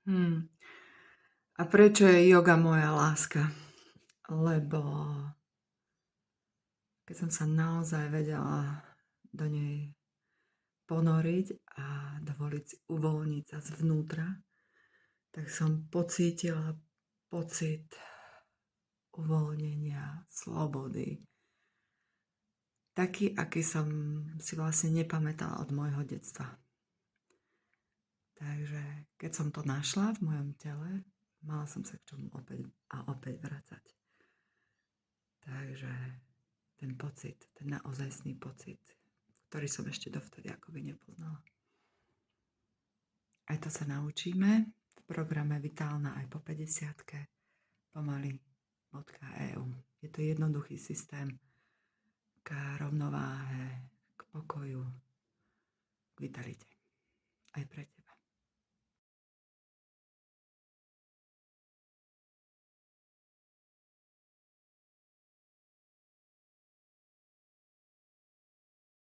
Hmm. A prečo je yoga moja láska? Lebo keď som sa naozaj vedela do nej ponoriť a dovoliť si uvoľniť sa zvnútra, tak som pocítila pocit uvoľnenia, slobody. Taký, aký som si vlastne nepamätala od môjho detstva. Takže keď som to našla v mojom tele, mala som sa k čomu opäť a opäť vracať. Takže ten pocit, ten naozajstný pocit, ktorý som ešte dovtedy akoby nepoznala. Aj to sa naučíme v programe Vitálna aj po 50-ke pomaly.eu. Je to jednoduchý systém k rovnováhe, k pokoju, k vitalite. Aj pre